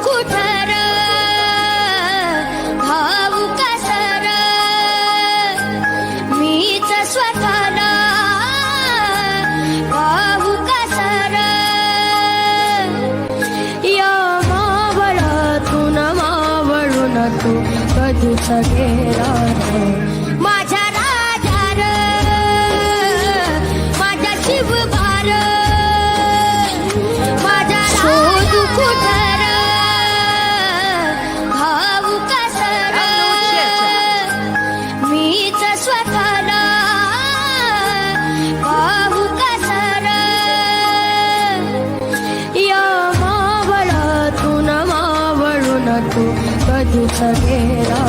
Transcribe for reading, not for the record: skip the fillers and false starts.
कुठर भाऊ कसर मीच स्वतःला भाऊ कसर या मावळातून मावळून तू कधीच गेला माझ्या राजार माझ्या शिवभार माझ्या शोध कुठर भाऊ कसर मीच स्वतःला भाऊ कसर या मावळातून मावळून तू कधीच गेला